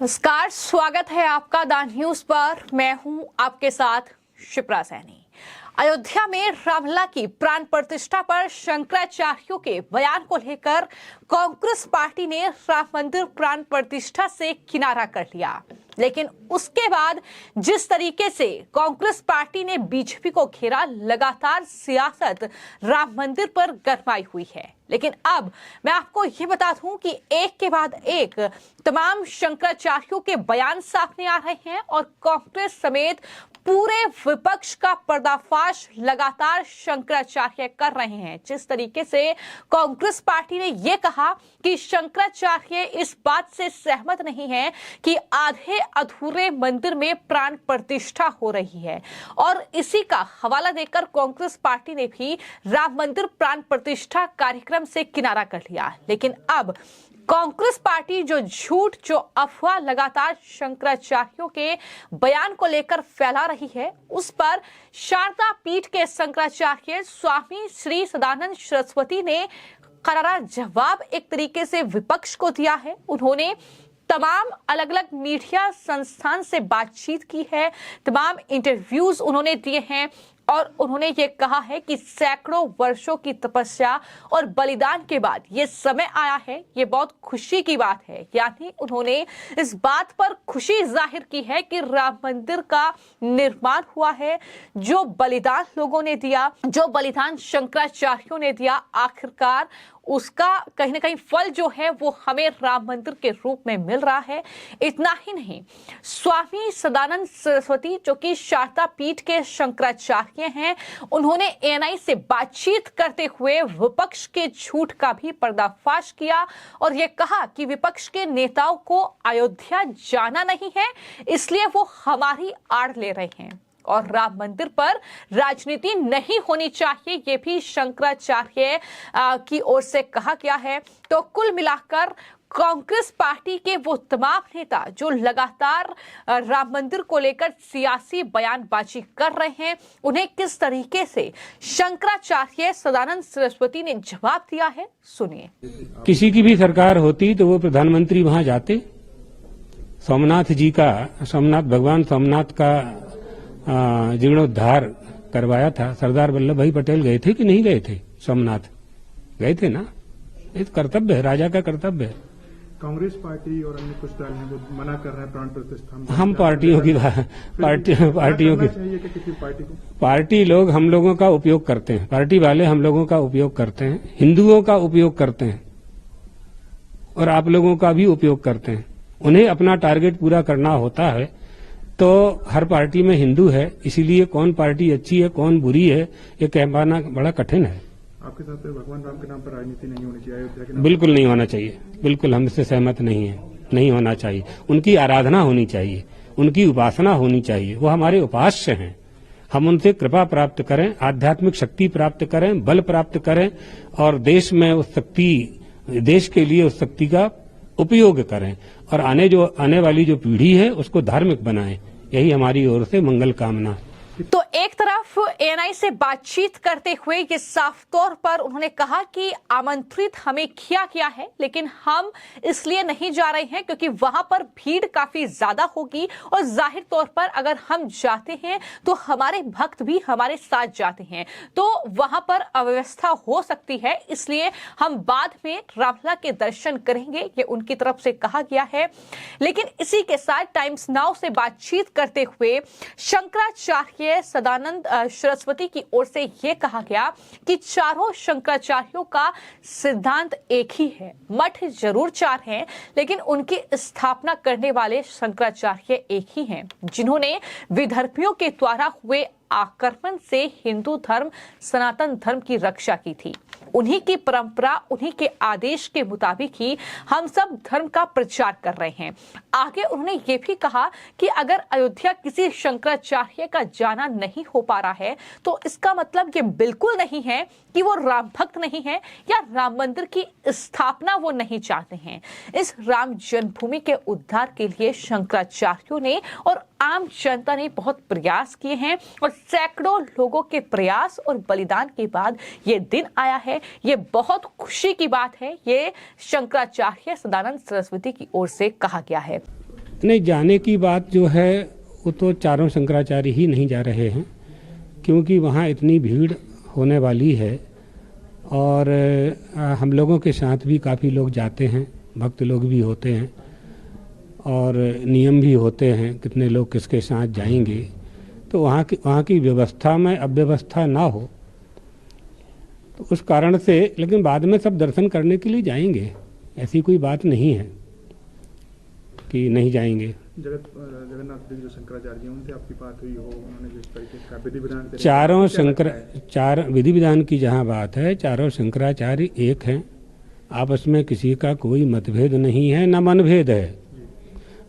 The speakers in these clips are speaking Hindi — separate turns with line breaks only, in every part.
नमस्कार, स्वागत है आपका द न्यूज पर। मैं हूं आपके साथ शिप्रा सैनी। अयोध्या में रामलला की प्राण प्रतिष्ठा पर शंकराचार्यों के बयान को लेकर कांग्रेस पार्टी ने राम मंदिर प्राण प्रतिष्ठा से किनारा कर लिया, लेकिन उसके बाद जिस तरीके से कांग्रेस पार्टी ने बीजेपी को घेरा, लगातार सियासत राम मंदिर पर गरमाई हुई है। लेकिन अब मैं आपको ये बता दूं कि एक के बाद एक तमाम शंकराचार्यों के बयान सामने आ रहे हैं और कांग्रेस समेत पूरे विपक्ष का पर्दाफाश लगातार शंकराचार्य कर रहे हैं। जिस तरीके से कांग्रेस पार्टी ने यह कहा कि शंकराचार्य इस बात से सहमत नहीं है कि आधे अधूरे मंदिर में प्राण प्रतिष्ठा हो रही है, और इसी का हवाला देकर कांग्रेस पार्टी ने भी राम मंदिर प्राण प्रतिष्ठा कार्यक्रम से किनारा कर लिया। लेकिन अब कांग्रेस पार्टी जो झूठ, जो अफवाह लगातार शंकराचार्यों के बयान को लेकर फैला रही है, उस पर शारदा पीठ के शंकराचार्य स्वामी श्री सदानंद सरस्वती ने करारा जवाब एक तरीके से विपक्ष को दिया है। उन्होंने तमाम अलग अलग मीडिया संस्थान से बातचीत की है, तमाम इंटरव्यूज उन्होंने दिए हैं और उन्होंने ये कहा है कि सैकड़ों वर्षों की तपस्या और बलिदान के बाद ये समय आया है, ये बहुत खुशी की बात है। यानी उन्होंने इस बात पर खुशी जाहिर की है कि राम मंदिर का निर्माण हुआ है। जो बलिदान लोगों ने दिया, जो बलिदान शंकराचार्यों ने दिया, आखिरकार उसका कहीं ना कहीं फल जो है वो हमें राम मंदिर के रूप में मिल रहा है। इतना ही नहीं, स्वामी सदानंद सरस्वती जो कि शारदा पीठ के शंकराचार्य हैं, उन्होंने एएनआई से बातचीत करते हुए विपक्ष के झूठ का भी पर्दाफाश किया और ये कहा कि विपक्ष के नेताओं को अयोध्या जाना नहीं है, इसलिए वो हमारी आड़ ले रहे हैं और राम मंदिर पर राजनीति नहीं होनी चाहिए, ये भी शंकराचार्य की ओर से कहा गया है। तो कुल मिलाकर कांग्रेस पार्टी के वो तमाम नेता जो लगातार राम मंदिर को लेकर सियासी बयानबाजी कर रहे हैं, उन्हें किस तरीके से शंकराचार्य सदानंद सरस्वती ने जवाब दिया है, सुनिए।
किसी की भी सरकार होती तो वो प्रधानमंत्री वहां जाते। सोमनाथ जी का, भगवान सोमनाथ का जीर्णोद्धार करवाया था। सरदार वल्लभ भाई पटेल गए थे कि नहीं गए थे? सोमनाथ गए थे ना। ये कर्तव्य है, राजा का कर्तव्य है।
कांग्रेस पार्टी और अन्य कुछ दल हैं वो मना कर रहे हैं प्राण प्रतिष्ठा।
हम पार्टियों की पार्टी लोग हम लोगों का उपयोग करते हैं, पार्टी वाले हम लोगों का उपयोग करते हैं, हिंदुओं का उपयोग करते हैं और आप लोगों का भी उपयोग करते हैं। उन्हें अपना टारगेट पूरा करना होता है। तो हर पार्टी में हिंदू है, इसीलिए कौन पार्टी अच्छी है कौन बुरी है ये कह पाना बड़ा कठिन है।
आपके साथ भगवान राम के नाम पर राजनीति नहीं होनी चाहिए, अयोध्या के नाम?
बिल्कुल नहीं होना चाहिए, बिल्कुल हम इससे सहमत नहीं है, नहीं होना चाहिए। उनकी आराधना होनी चाहिए, उनकी उपासना होनी चाहिए, वो हमारे उपास्य हैं। हम उनसे कृपा प्राप्त करें, आध्यात्मिक शक्ति प्राप्त करें, बल प्राप्त करें और देश में उस शक्ति, देश के लिए उस शक्ति का उपयोग करें और आने वाली जो पीढ़ी है उसको धार्मिक बनाएं। यही हमारी ओर से मंगल कामना।
तो एक तरफ एएनआई से बातचीत करते हुए ये साफ तौर पर उन्होंने कहा कि आमंत्रित हमें किया गया है, लेकिन हम इसलिए नहीं जा रहे हैं क्योंकि वहां पर भीड़ काफी ज्यादा होगी और जाहिर तौर पर अगर हम जाते हैं तो हमारे भक्त भी हमारे साथ जाते हैं, तो वहां पर अव्यवस्था हो सकती है, इसलिए हम बाद में रामलला के दर्शन करेंगे, ये उनकी तरफ से कहा गया है। लेकिन इसी के साथ टाइम्स नाउ से बातचीत करते हुए शंकराचार्य सदानंद सरस्वती की ओर से यह कहा गया कि चारों शंकराचार्यों का सिद्धांत एक ही है। मठ जरूर चार हैं, लेकिन उनकी स्थापना करने वाले शंकराचार्य एक ही हैं, जिन्होंने विधर्मियों के द्वारा हुए आक्रमण से हिंदू धर्म, सनातन धर्म की रक्षा की थी। उन्हीं की परंपरा, उन्हीं के आदेश के मुताबिक ही हम सब धर्म का प्रचार कर रहे हैं। आगे उन्होंने ये भी कहा कि अगर अयोध्या किसी शंकराचार्य का जाना नहीं हो पा रहा है तो इसका मतलब ये बिल्कुल नहीं है कि वो राम भक्त नहीं है या राम मंदिर की स्थापना वो नहीं चाहते हैं। इस राम जन्मभूमि के उद्धार के लिए शंकराचार्यों ने और आम जनता ने बहुत प्रयास किए हैं और सैकड़ों लोगों के प्रयास और बलिदान के बाद ये दिन आया है। ये बहुत खुशी की बात है, ये शंकराचार्य सदानंद सरस्वती की ओर से कहा गया है।
नहीं, जाने की बात जो है वो तो चारों शंकराचार्य ही नहीं जा रहे हैं, क्योंकि वहाँ इतनी भीड़ होने वाली है और हम लोगों के साथ भी काफ़ी लोग जाते हैं, भक्त लोग भी होते हैं और नियम भी होते हैं कितने लोग किसके साथ जाएंगे। तो वहाँ की व्यवस्था में अव्यवस्था ना हो, तो उस कारण से, लेकिन बाद में सब दर्शन करने के लिए जाएंगे, ऐसी कोई बात नहीं है कि नहीं जाएंगे।
जगन्नाथ जी जो शंकराचार्य जी उनसे आपकी बात हुई हो, उन्होंने जिस तरीके का विधि विधान
चार विधि विधान की जहाँ बात है, चारों शंकराचार्य एक हैं, आपस में किसी का कोई मतभेद नहीं है, न मनभेद है।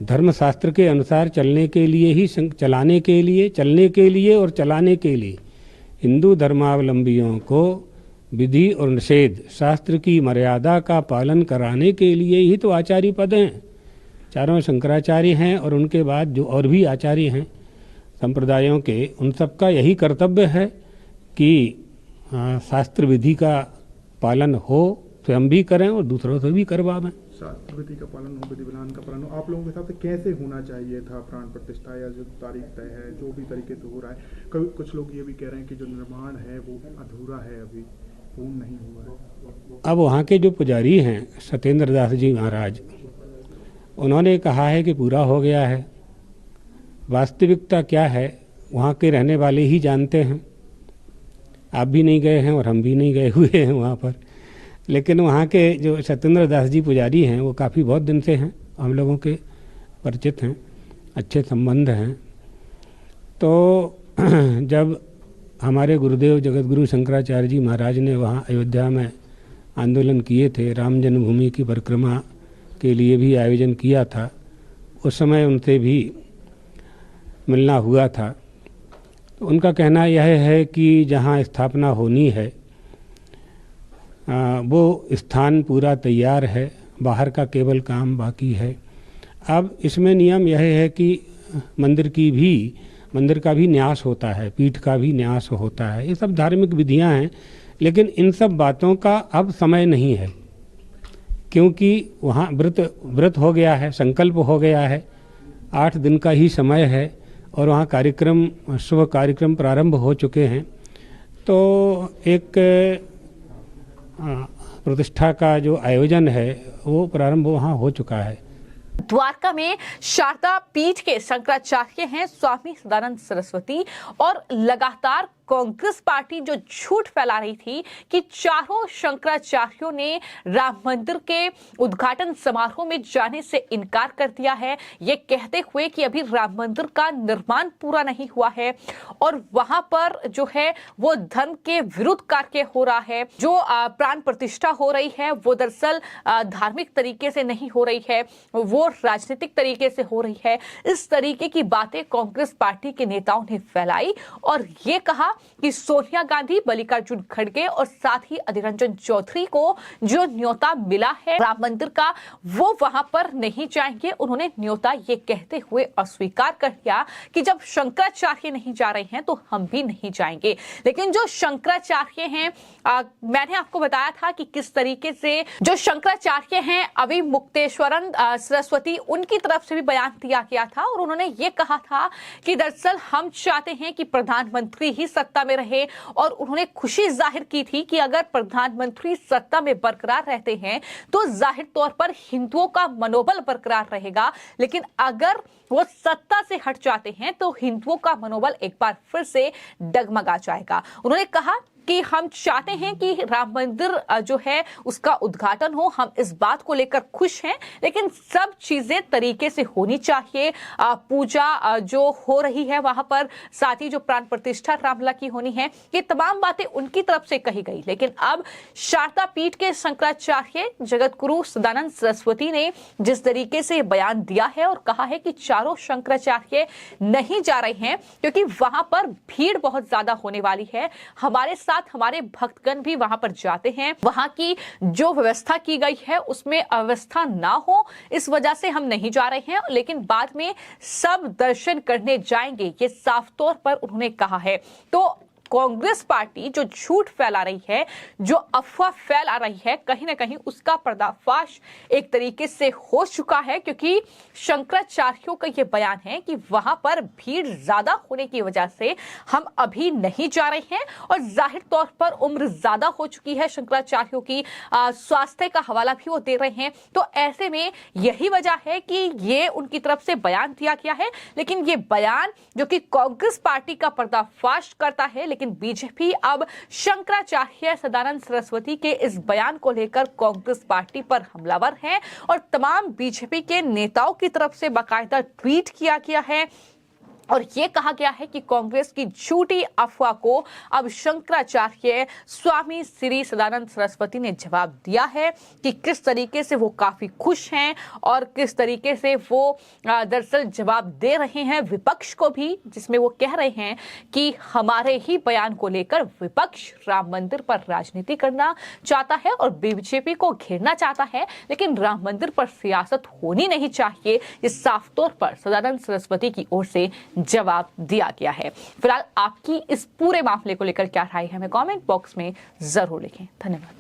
धर्मशास्त्र के अनुसार चलने के लिए ही चलने के लिए और चलाने के लिए हिंदू धर्मावलंबियों को विधि और निषेध, शास्त्र की मर्यादा का पालन कराने के लिए ही तो आचार्य पद हैं। चारों शंकराचार्य हैं और उनके बाद जो और भी आचार्य हैं संप्रदायों के, उन सबका यही कर्तव्य है कि शास्त्र विधि का पालन हो, स्वयं भी करें और दूसरों से भी करवाएं।
शास्त्र विधि का पालन हो, विधि विधान का पालन हो, आप लोगों के हिसाब से कैसे होना चाहिए था प्राण प्रतिष्ठा, या जो तारीख तय है, जो भी तरीके से हो रहा है? कुछ लोग ये भी कह रहे हैं कि जो निर्माण है वो अधूरा है, अभी पूर्ण नहीं हुआ है।
अब वहाँ के जो पुजारी हैं सत्येंद्र दास जी महाराज, उन्होंने कहा है कि पूरा हो गया है। वास्तविकता क्या है वहाँ के रहने वाले ही जानते हैं, आप भी नहीं गए हैं और हम भी नहीं गए हुए हैं वहाँ पर। लेकिन वहाँ के जो सत्येंद्र दास जी पुजारी हैं वो काफ़ी बहुत दिन से हैं, हम लोगों के परिचित हैं, अच्छे संबंध हैं। तो जब हमारे गुरुदेव जगत गुरु शंकराचार्य जी महाराज ने वहाँ अयोध्या में आंदोलन किए थे, राम जन्मभूमि की परिक्रमा के लिए भी आयोजन किया था, उस समय उनसे भी मिलना हुआ था। तो उनका कहना यह है कि जहाँ स्थापना होनी है वो स्थान पूरा तैयार है, बाहर का केवल काम बाकी है। अब इसमें नियम यह है कि मंदिर का भी न्यास होता है, पीठ का भी न्यास होता है, ये सब धार्मिक विधियां हैं। लेकिन इन सब बातों का अब समय नहीं है, क्योंकि वहाँ व्रत हो गया है, संकल्प हो गया है, 8 दिन का ही समय है और वहाँ शुभ कार्यक्रम प्रारंभ हो चुके हैं। तो एक प्रतिष्ठा का जो आयोजन है वो प्रारंभ वहाँ हो चुका है।
द्वारका में शारदा पीठ के शंकराचार्य हैं स्वामी सदानंद सरस्वती, और लगातार कांग्रेस पार्टी जो झूठ फैला रही थी कि चारों शंकराचार्यों ने राम मंदिर के उद्घाटन समारोह में जाने से इनकार कर दिया है, ये कहते हुए कि अभी राम मंदिर का निर्माण पूरा नहीं हुआ है और वहां पर जो है वो धर्म के विरुद्ध कार्य हो रहा है। जो प्राण प्रतिष्ठा हो रही है वो दरअसल धार्मिक तरीके से नहीं हो रही है, वो राजनीतिक तरीके से हो रही है। इस तरीके की बातें कांग्रेस पार्टी के नेताओं ने फैलाई और ये कहा कि सोनिया गांधी, मल्लिकार्जुन खड़गे और साथ ही अधीर रंजन चौधरी को जो न्योता मिला है राम मंदिर का वो वहां पर नहीं जाएंगे। उन्होंने न्योता ये कहते हुए अस्वीकार कर दिया कि जब शंकराचार्य नहीं जा रहे हैं तो हम भी नहीं जाएंगे। लेकिन जो शंकराचार्य हैं, मैंने आपको बताया था कि किस तरीके से जो शंकराचार्य हैं अभी मुक्तेश्वरन सरस्वती, उनकी तरफ से भी बयान दिया गया था और उन्होंने ये कहा था कि दरअसल हम चाहते हैं कि प्रधानमंत्री ही सत्ता में रहे और उन्होंने खुशी जाहिर की थी कि अगर प्रधानमंत्री सत्ता में बरकरार रहते हैं तो जाहिर तौर पर हिंदुओं का मनोबल बरकरार रहेगा, लेकिन अगर वो सत्ता से हट जाते हैं तो हिंदुओं का मनोबल एक बार फिर से डगमगा जाएगा। उन्होंने कहा कि हम चाहते हैं कि राम मंदिर जो है उसका उद्घाटन हो, हम इस बात को लेकर खुश हैं, लेकिन सब चीजें तरीके से होनी चाहिए। पूजा जो हो रही है वहां पर, साथ ही जो प्राण प्रतिष्ठा रामलला की होनी है, ये तमाम बातें उनकी तरफ से कही गई। लेकिन अब शारदा पीठ के शंकराचार्य जगत गुरु सदानंद सरस्वती ने जिस तरीके से बयान दिया है और कहा है कि चारों शंकराचार्य नहीं जा रहे हैं क्योंकि वहां पर भीड़ बहुत ज्यादा होने वाली है, हमारे साथ हमारे भक्तगण भी वहां पर जाते हैं, वहां की जो व्यवस्था की गई है उसमें अव्यवस्था ना हो, इस वजह से हम नहीं जा रहे हैं, लेकिन बाद में सब दर्शन करने जाएंगे, ये साफ तौर पर उन्होंने कहा है। तो कांग्रेस पार्टी जो झूठ फैला रही है, जो अफवाह फैला रही है, कहीं ना कहीं उसका पर्दाफाश एक तरीके से हो चुका है, क्योंकि शंकराचार्यों का यह बयान है कि वहां पर भीड़ ज्यादा होने की वजह से हम अभी नहीं जा रहे हैं और जाहिर तौर पर उम्र ज्यादा हो चुकी है शंकराचार्यों की, स्वास्थ्य का हवाला भी वो दे रहे हैं। तो ऐसे में यही वजह है कि ये उनकी तरफ से बयान दिया गया है, लेकिन ये बयान जो कि कांग्रेस पार्टी का पर्दाफाश करता है, लेकिन बीजेपी अब शंकराचार्य सदानंद सरस्वती के इस बयान को लेकर कांग्रेस पार्टी पर हमलावर है और तमाम बीजेपी के नेताओं की तरफ से बाकायदा ट्वीट किया गया है और यह कहा गया है कि कांग्रेस की झूठी अफवाह को अब शंकराचार्य स्वामी श्री सदानंद सरस्वती ने जवाब दिया है कि किस तरीके से वो काफी खुश हैं और किस तरीके से वो दरअसल जवाब दे रहे हैं विपक्ष को भी, जिसमें वो कह रहे हैं कि हमारे ही बयान को लेकर विपक्ष राम मंदिर पर राजनीति करना चाहता है और बीजेपी को घेरना चाहता है, लेकिन राम मंदिर पर सियासत होनी नहीं चाहिए। ये साफ तौर पर सदानंद सरस्वती की ओर से जवाब दिया गया है। फिलहाल आपकी इस पूरे मामले को लेकर क्या राय है, हमें कमेंट बॉक्स में जरूर लिखें। धन्यवाद।